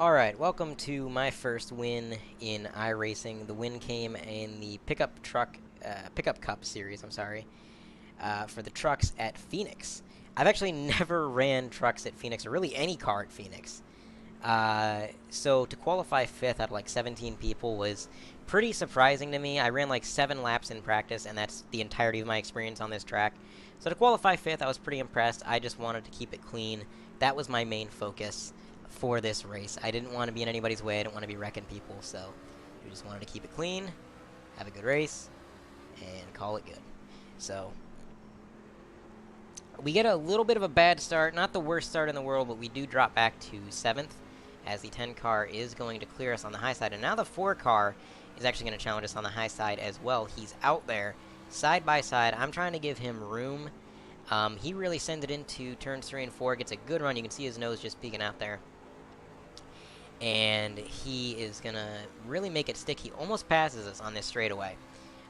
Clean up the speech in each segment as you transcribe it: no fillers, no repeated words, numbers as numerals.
Alright, welcome to my first win in iRacing. The win came in the pickup cup series, I'm sorry, for the trucks at Phoenix. I've actually never ran trucks at Phoenix, or really any car at Phoenix. So to qualify 5th out of like 17 people was pretty surprising to me. I ran like 7 laps in practice, and that's the entirety of my experience on this track. So to qualify 5th, I was pretty impressed. I just wanted to keep it clean. That was my main focus for this race. I didn't want to be in anybody's way. I didn't want to be wrecking people, so we just wanted to keep it clean, have a good race, and call it good. So we get a little bit of a bad start, not the worst start in the world, but we do drop back to 7th as the 10 car is going to clear us on the high side, and now the 4 car is actually going to challenge us on the high side as well. He's out there side by side. I'm trying to give him room. He really sends it into turns 3 and 4, gets a good run. You can see his nose just peeking out there. And he is going to really make it stick. He almost passes us on this straightaway.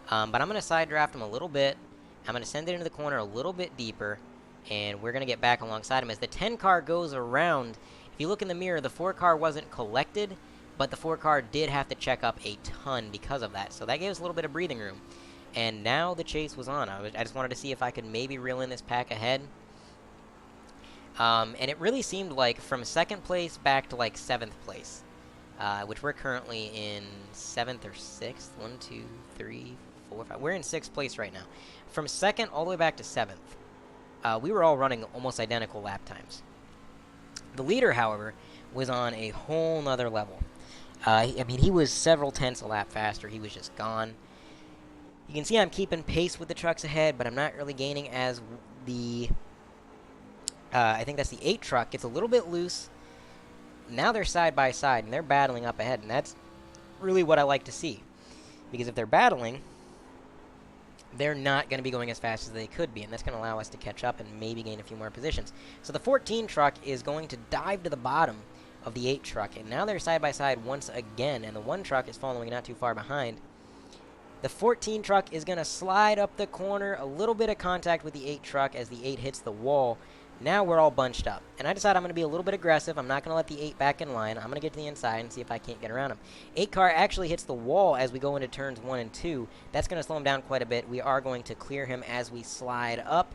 But I'm going to side draft him a little bit. I'm going to send it into the corner a little bit deeper. And we're going to get back alongside him. As the 10 car goes around, if you look in the mirror, the 4 car wasn't collected, but the 4 car did have to check up a ton because of that. So that gave us a little bit of breathing room. And now the chase was on. I just wanted to see if I could maybe reel in this pack ahead. And it really seemed like from 2nd place back to like 7th place, which we're currently in 7th or 6th. 1, 2, 3, 4, 5. We're in 6th place right now. From 2nd all the way back to 7th, we were all running almost identical lap times. The leader, however, was on a whole nother level. I mean, he was several tenths a lap faster. He was just gone. You can see I'm keeping pace with the trucks ahead, but I'm not really gaining as the... I think that's the 8 truck. Gets a little bit loose. Now they're side by side, and they're battling up ahead, and that's really what I like to see. Because if they're battling, they're not going to be going as fast as they could be, and that's going to allow us to catch up and maybe gain a few more positions. So the 14 truck is going to dive to the bottom of the 8 truck, and now they're side by side once again, and the 1 truck is following not too far behind. The 14 truck is going to slide up the corner, a little bit of contact with the 8 truck as the 8 hits the wall. Now we're all bunched up, and I decided I'm going to be a little bit aggressive. I'm not going to let the 8 back in line. I'm going to get to the inside and see if I can't get around him. 8 car actually hits the wall as we go into turns 1 and 2. That's going to slow him down quite a bit. We are going to clear him as we slide up,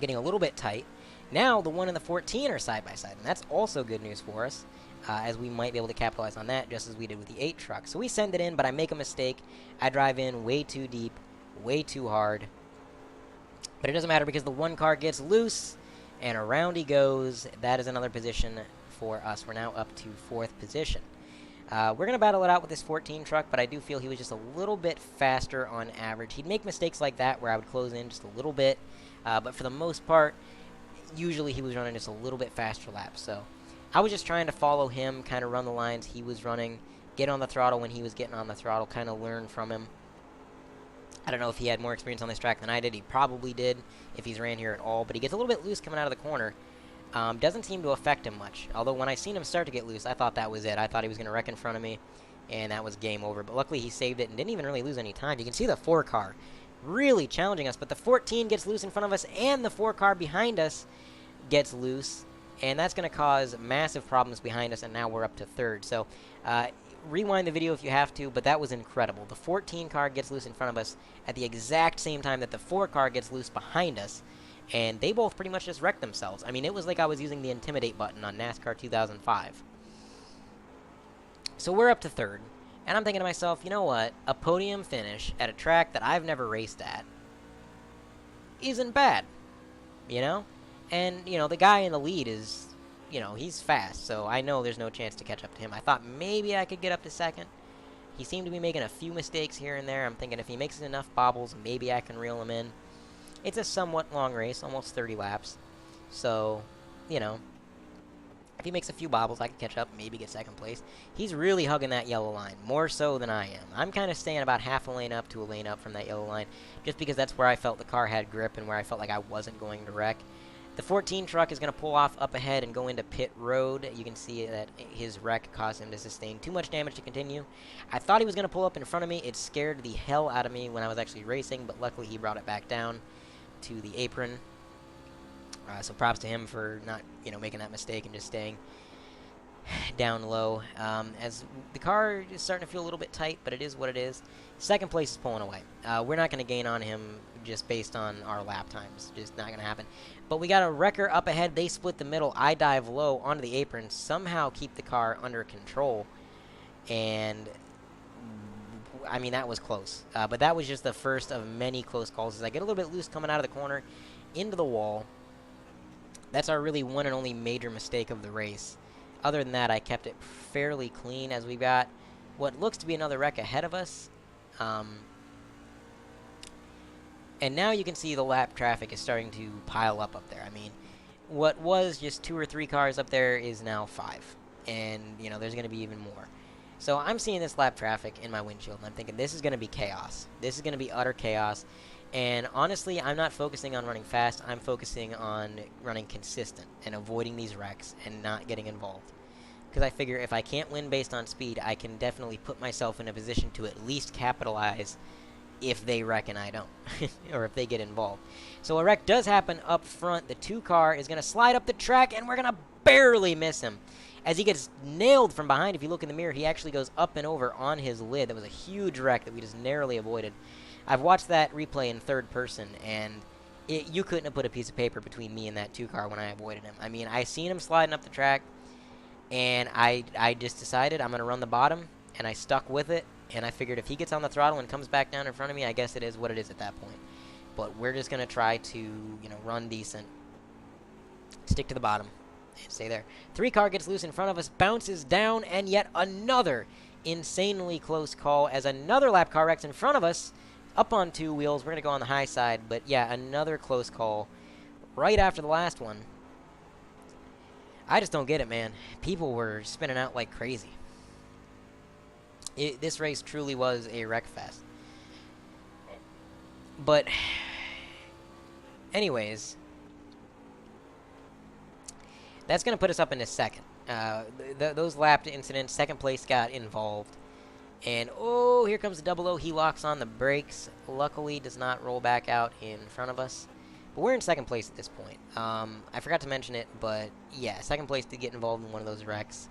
getting a little bit tight. Now the 1 and the 14 are side by side, and that's also good news for us, as we might be able to capitalize on that just as we did with the 8 truck. So we send it in, but I make a mistake. I drive in way too deep, way too hard. But it doesn't matter because the 1 car gets loose, and around he goes. That is another position for us. We're now up to 4th position. We're going to battle it out with this 14 truck, but I do feel he was just a little bit faster on average. He'd make mistakes like that where I would close in just a little bit, but for the most part, usually he was running just a little bit faster laps. So I was just trying to follow him, kind of run the lines he was running, get on the throttle when he was getting on the throttle, kind of learn from him. I don't know if he had more experience on this track than I did. He probably did if he's ran here at all. But he gets a little bit loose coming out of the corner. Doesn't seem to affect him much. Although when I seen him start to get loose, I thought that was it. I thought he was going to wreck in front of me. And that was game over. But luckily he saved it and didn't even really lose any time. You can see the 4 car really challenging us. But the 14 gets loose in front of us. And the 4 car behind us gets loose. And that's going to cause massive problems behind us. And now we're up to 3rd. So rewind the video if you have to, but that was incredible. The 14 car gets loose in front of us at the exact same time that the 4 car gets loose behind us, and they both pretty much just wrecked themselves. I mean, it was like I was using the Intimidate button on NASCAR 2005. So we're up to 3rd, and I'm thinking to myself, you know what? A podium finish at a track that I've never raced at isn't bad, you know? And, you know, the guy in the lead is... You know, he's fast, so I know there's no chance to catch up to him. I thought maybe I could get up to 2nd. He seemed to be making a few mistakes here and there. I'm thinking if he makes enough bobbles, maybe I can reel him in. It's a somewhat long race, almost 30 laps. So, you know, if he makes a few bobbles, I can catch up, maybe get 2nd place. He's really hugging that yellow line, more so than I am. I'm kind of staying about half a lane up to a lane up from that yellow line, just because that's where I felt the car had grip and where I felt like I wasn't going to wreck. The 14 truck is going to pull off up ahead and go into pit road. You can see that his wreck caused him to sustain too much damage to continue. I thought he was going to pull up in front of me. It scared the hell out of me when I was actually racing, but luckily he brought it back down to the apron. So props to him for not, making that mistake and just staying down low. As the car is starting to feel a little bit tight, but it is what it is. Second place is pulling away. We're not going to gain on him just based on our lap times. Just not going to happen. But we got a wrecker up ahead. They split the middle. I dive low onto the apron, somehow keep the car under control. And, I mean, that was close. But that was just the first of many close calls. As I get a little bit loose coming out of the corner into the wall. That's our really one and only major mistake of the race. Other than that, I kept it fairly clean as we've got what looks to be another wreck ahead of us. And now you can see the lap traffic is starting to pile up there. I mean, what was just 2 or 3 cars up there is now 5. And, you know, there's going to be even more. So I'm seeing this lap traffic in my windshield, and I'm thinking this is going to be chaos. This is going to be utter chaos. And honestly, I'm not focusing on running fast. I'm focusing on running consistent and avoiding these wrecks and not getting involved. Because I figure if I can't win based on speed, I can definitely put myself in a position to at least capitalize if they wreck and I don't. Or if they get involved. So a wreck does happen up front. The 2 car is going to slide up the track, and we're going to barely miss him. As he gets nailed from behind, if you look in the mirror, he actually goes up and over on his lid. That was a huge wreck that we just narrowly avoided. I've watched that replay in third person, and you couldn't have put a piece of paper between me and that 2 car when I avoided him. I mean, I seen him sliding up the track, and I just decided I'm going to run the bottom, and I stuck with it, and I figured if he gets on the throttle and comes back down in front of me, I guess it is what it is at that point. But we're just going to try to, you know, run decent, stick to the bottom, and stay there. 3 car gets loose in front of us, bounces down, and yet another insanely close call as another lap car wrecks in front of us. Up on 2 wheels. We're going to go on the high side. But, yeah, another close call right after the last one. I just don't get it, man. People were spinning out like crazy. This race truly was a wreck fest. But, anyways, that's going to put us up into second. Those lap incidents, second place got involved. And, oh, here comes the 00. He locks on the brakes. Luckily, does not roll back out in front of us. But we're in second place at this point. I forgot to mention it, but, yeah, second place did get involved in one of those wrecks.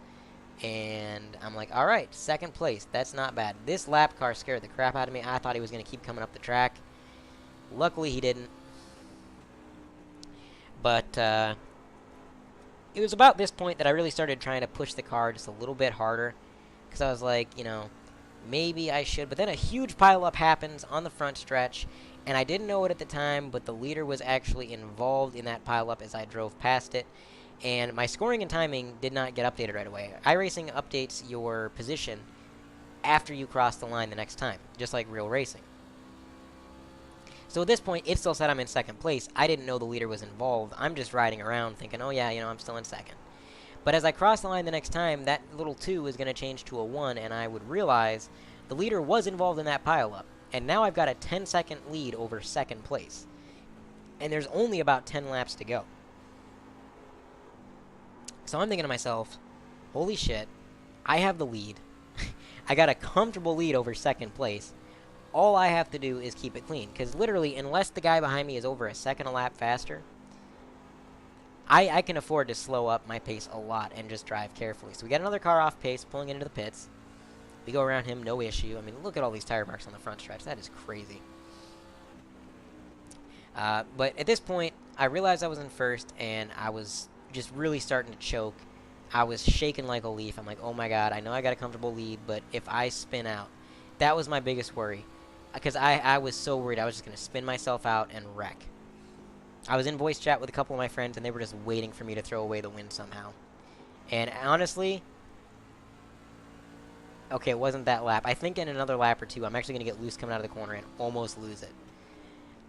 And I'm like, all right, second place. That's not bad. This lap car scared the crap out of me. I thought he was going to keep coming up the track. Luckily, he didn't. But, it was about this point that I really started trying to push the car just a little bit harder. Because I was like, you know, maybe I should. But then a huge pileup happens on the front stretch. And I didn't know it at the time, but the leader was actually involved in that pileup as I drove past it. And my scoring and timing did not get updated right away. iRacing updates your position after you cross the line the next time, just like real racing. So at this point, it still said I'm in second place. I didn't know the leader was involved. I'm just riding around thinking, oh yeah, you know, I'm still in second. But as I cross the line the next time, that little 2 is going to change to a 1, and I would realize the leader was involved in that pileup. And now I've got a 10-second lead over second place. And there's only about 10 laps to go. So I'm thinking to myself, holy shit, I have the lead. I got a comfortable lead over second place. All I have to do is keep it clean. Because literally, unless the guy behind me is over a second a lap faster, I can afford to slow up my pace a lot and just drive carefully. So we got another car off pace, pulling into the pits. We go around him, no issue. I mean, look at all these tire marks on the front stretch. That is crazy. But at this point, I realized I was in first, and I was just really starting to choke. I was shaking like a leaf. I'm like, oh my god, I know I got a comfortable lead, but if I spin out, that was my biggest worry. Because I was so worried I was just going to spin myself out and wreck. I was in voice chat with a couple of my friends, and they were just waiting for me to throw away the win somehow. And honestly, okay, it wasn't that lap. I think in another lap or 2, I'm actually going to get loose coming out of the corner and almost lose it.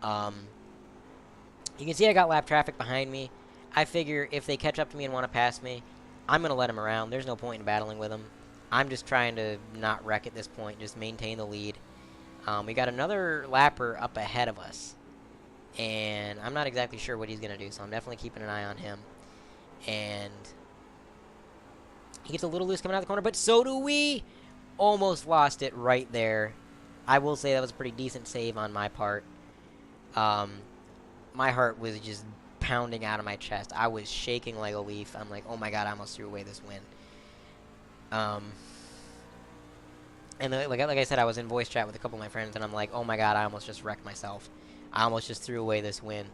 You can see I got lap traffic behind me. I figure if they catch up to me and want to pass me, I'm going to let them around. There's no point in battling with them. I'm just trying to not wreck at this point, just maintain the lead. We got another lapper up ahead of us. And I'm not exactly sure what he's going to do, so I'm definitely keeping an eye on him. And he gets a little loose coming out of the corner, but so do we! Almost lost it right there. I will say that was a pretty decent save on my part. My heart was just pounding out of my chest. I was shaking like a leaf. I'm like, oh my god, I almost threw away this win. Um, and like I said, I was in voice chat with a couple of my friends, and I'm like, oh my god, I almost just wrecked myself. I almost just threw away this win.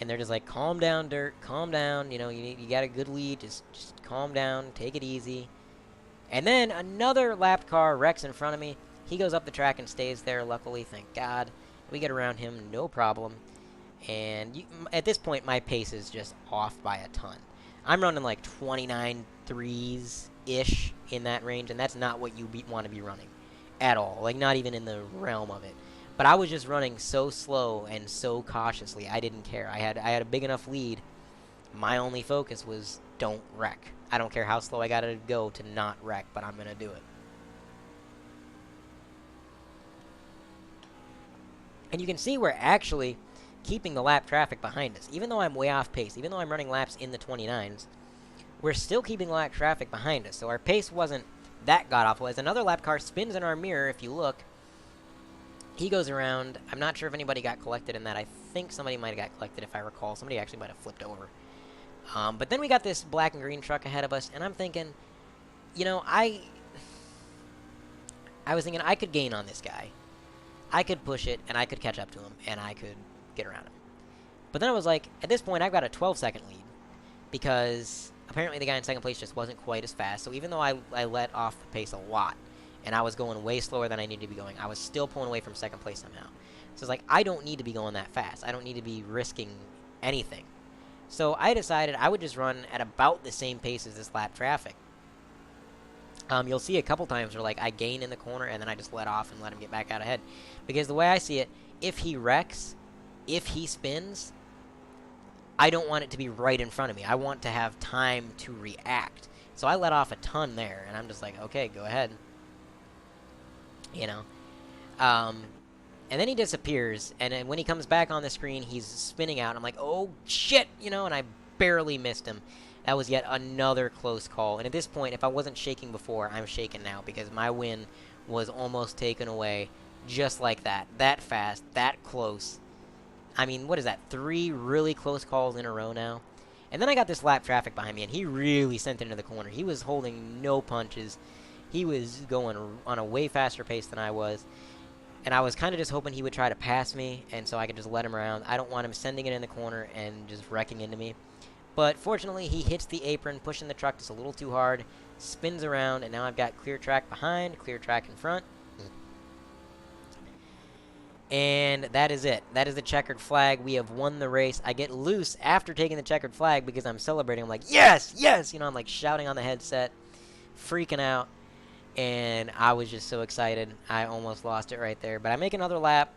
And they're just like, calm down, Dirt, calm down. You know, you got a good lead. Just calm down, take it easy. And then another lapped car wrecks in front of me. He goes up the track and stays there. Luckily, thank God, we get around him, no problem. And at this point, my pace is just off by a ton. I'm running like 29 threes ish in that range, and that's not what you want to be running at all. Like, not even in the realm of it. But I was just running so slow and so cautiously. I didn't care. I had a big enough lead. My only focus was don't wreck. I don't care how slow I gotta go to not wreck, but I'm gonna do it. And you can see we're actually keeping the lap traffic behind us. Even though I'm way off pace, even though I'm running laps in the 29s, we're still keeping lap traffic behind us. So our pace wasn't that god-awful. As another lap car spins in our mirror, if you look, he goes around. I'm not sure if anybody got collected in that. I think somebody might have got collected, if I recall. Somebody actually might have flipped over. But then we got this black and green truck ahead of us, and I'm thinking, you know, I was thinking I could gain on this guy. I could push it, and I could catch up to him, and I could get around him. But then I was like, at this point, I've got a 12-second lead, because apparently the guy in second place just wasn't quite as fast. So even though I let off the pace a lot, and I was going way slower than I needed to be going, I was still pulling away from second place somehow. So it's like, I don't need to be going that fast. I don't need to be risking anything. So I decided I would just run at about the same pace as this lap traffic. You'll see a couple times where like I gain in the corner and then I just let off and let him get back out ahead. Because the way I see it, if he wrecks, if he spins, I don't want it to be right in front of me. I want to have time to react. So I let off a ton there, and I'm just like, okay, go ahead. You know? And then he disappears, and then when he comes back on the screen, he's spinning out. I'm like, oh, shit, you know, and I barely missed him. That was yet another close call. And at this point, if I wasn't shaking before, I'm shaking now, because my win was almost taken away just like that. That fast, that close. I mean, what is that, 3 really close calls in a row now? And then I got this lap traffic behind me, and he really sent it into the corner. He was holding no punches. He was going on a way faster pace than I was. And I was kind of just hoping he would try to pass me, and so I could just let him around. I don't want him sending it in the corner and just wrecking into me. But fortunately, he hits the apron, pushing the truck just a little too hard, spins around, and now I've got clear track behind, clear track in front. And that is it. That is the checkered flag. We have won the race. I get loose after taking the checkered flag because I'm celebrating. I'm like, yes, yes! You know, I'm like shouting on the headset, freaking out. And I was just so excited. I almost lost it right there. But I make another lap.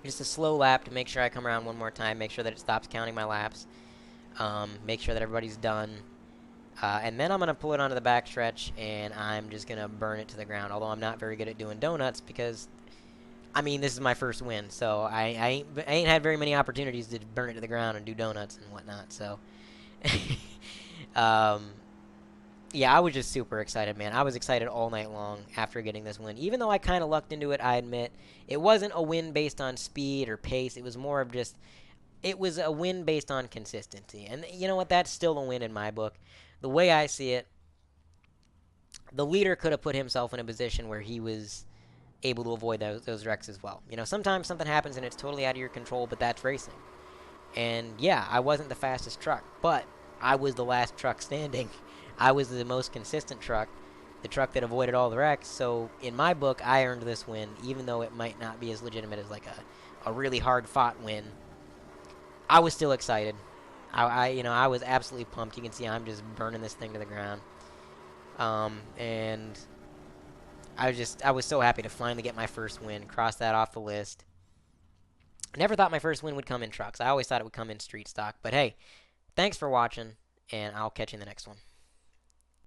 Just a slow lap to make sure I come around one more time. Make sure that it stops counting my laps. Make sure that everybody's done. And then I'm going to pull it onto the backstretch. And I'm just going to burn it to the ground. Although I'm not very good at doing donuts because... I mean, this is my first win, so I ain't had very many opportunities to burn it to the ground and do donuts and whatnot, so... yeah, I was just super excited, man. I was excited all night long after getting this win. Even though I kind of lucked into it, I admit. It wasn't a win based on speed or pace. It was more of just... It was a win based on consistency. And you know what? That's still a win in my book. The way I see it, the leader could have put himself in a position where he was... able to avoid those wrecks as well. You know, sometimes something happens and it's totally out of your control, but that's racing. And yeah, I wasn't the fastest truck, but I was the last truck standing. I was the most consistent truck, the truck that avoided all the wrecks. So in my book, I earned this win, even though it might not be as legitimate as like a really hard-fought win. I was still excited. You know, I was absolutely pumped. You can see I'm just burning this thing to the ground. And I was so happy to finally get my first win, cross that off the list. Never thought my first win would come in trucks. I always thought it would come in street stock. But hey, thanks for watching, and I'll catch you in the next one.